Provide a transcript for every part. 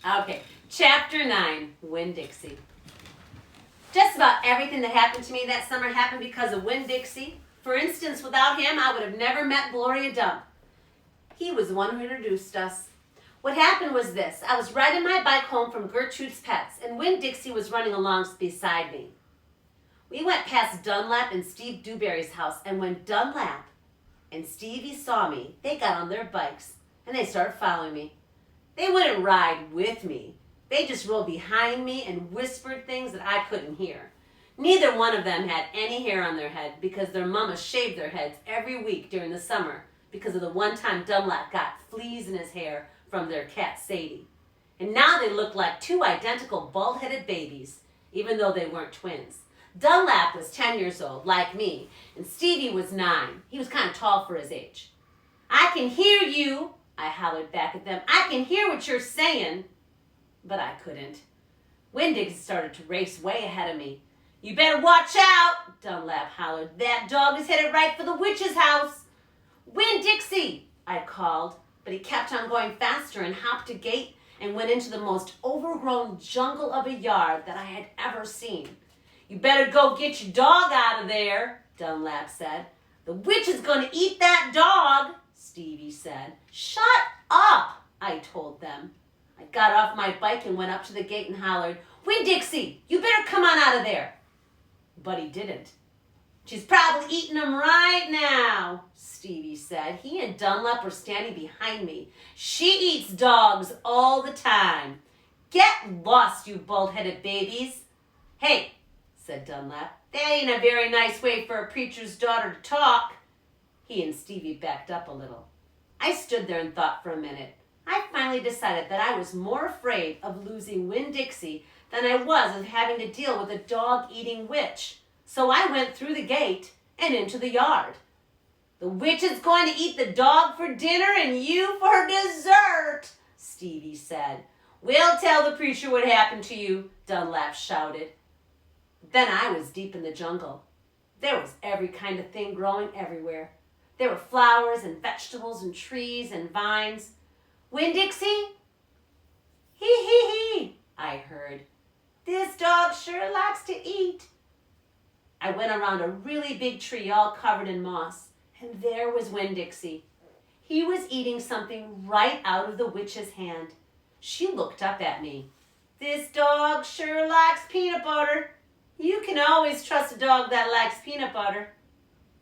Okay, Chapter 9, Winn Dixie. Just about everything that happened to me that summer happened because of Winn Dixie. For instance, without him, I would have never met Gloria Dump. He was the one who introduced us. What happened was this. I was riding my bike home from Gertrude's Pets, and Winn Dixie was running along beside me. We went past Dunlap and Steve Dewberry's house, and when Dunlap and Stevie saw me, they got on their bikes, and they started following me. They wouldn't ride with me. They just rode behind me and whispered things that I couldn't hear. Neither one of them had any hair on their head because their mama shaved their heads every week during the summer because of the one time Dunlap got fleas in his hair from their cat Sadie. And now they looked like two identical bald-headed babies, even though they weren't twins. Dunlap was 10 years old, like me, and Stevie was 9. He was kind of tall for his age. "I can hear you," I hollered back at them. "I can hear what you're saying." But I couldn't. Winn Dixie started to race way ahead of me. "You better watch out," Dunlap hollered. "That dog is headed right for the witch's house." "Winn Dixie," I called, but he kept on going faster and hopped a gate and went into the most overgrown jungle of a yard that I had ever seen. "You better go get your dog out of there," Dunlap said. "The witch is going to eat that dog," Stevie said. "Shut up," I told them. I got off my bike and went up to the gate and hollered, "Winn Dixie, you better come on out of there." But he didn't. "She's probably eating them right now," Stevie said. He and Dunlap were standing behind me. "She eats dogs all the time. Get lost, you bald-headed babies." "Hey," said Dunlap, "that ain't a very nice way for a preacher's daughter to talk." He and Stevie backed up a little. I stood there and thought for a minute. I finally decided that I was more afraid of losing Winn Dixie than I was of having to deal with a dog-eating witch. So I went through the gate and into the yard. "The witch is going to eat the dog for dinner and you for dessert," Stevie said. "We'll tell the preacher what happened to you," Dunlap shouted. Then I was deep in the jungle. There was every kind of thing growing everywhere. There were flowers and vegetables and trees and vines. "Winn Dixie?" "Hee hee hee," I heard. "This dog sure likes to eat." I went around a really big tree all covered in moss, and there was Winn Dixie. He was eating something right out of the witch's hand. She looked up at me. "This dog sure likes peanut butter. You can always trust a dog that likes peanut butter."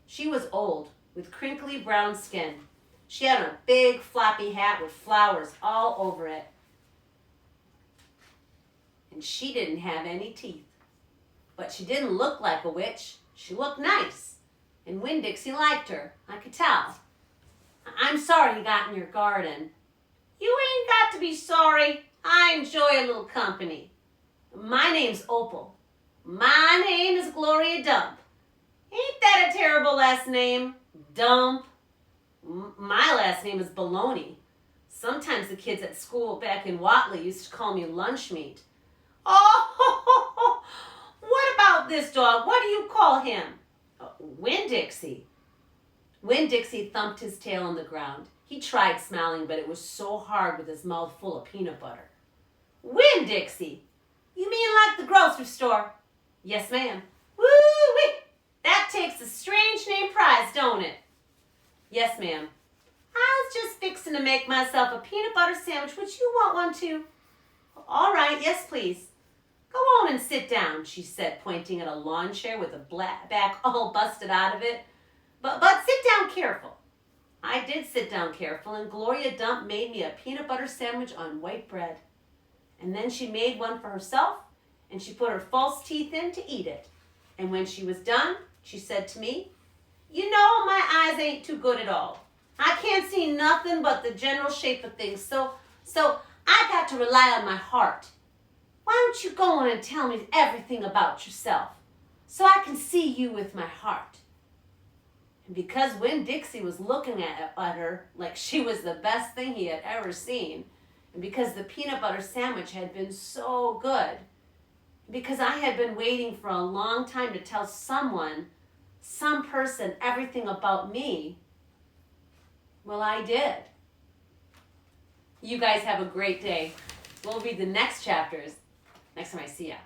She was old, with crinkly brown skin. She had a big floppy hat with flowers all over it. And she didn't have any teeth. But she didn't look like a witch. She looked nice. And Winn Dixie liked her. I could tell. "I'm sorry he got in your garden." "You ain't got to be sorry. I enjoy a little company. My name's Opal. My name is Gloria Dump. Ain't that a terrible last name? Dump. My last name is Baloney. Sometimes the kids at school back in Watley used to call me lunch meat." "Oh, what about this dog? What do you call him?" "Winn Dixie." Winn Dixie thumped his tail on the ground. He tried smiling, but it was so hard with his mouth full of peanut butter. "Winn Dixie? You mean like the grocery store?" "Yes, ma'am." "Woo-wee! That takes a strange name prize, don't it?" "Yes, ma'am." "I was just fixing to make myself a peanut butter sandwich. Would you want one too?" "All right, yes, please." "Go on and sit down," she said, pointing at a lawn chair with a black back all busted out of it. But sit down careful." I did sit down careful, and Gloria Dump made me a peanut butter sandwich on white bread. And then she made one for herself, and she put her false teeth in to eat it. And when she was done, she said to me, "You know, my eyes ain't too good at all. I can't see nothing but the general shape of things, so I got to rely on my heart. Why don't you go on and tell me everything about yourself, so I can see you with my heart?" And because Winn Dixie was looking at her like she was the best thing he had ever seen, and because the peanut butter sandwich had been so good, because I had been waiting for a long time to tell someone, some person, everything about me, well, I did. You guys have a great day. We'll read the next chapters next time I see ya.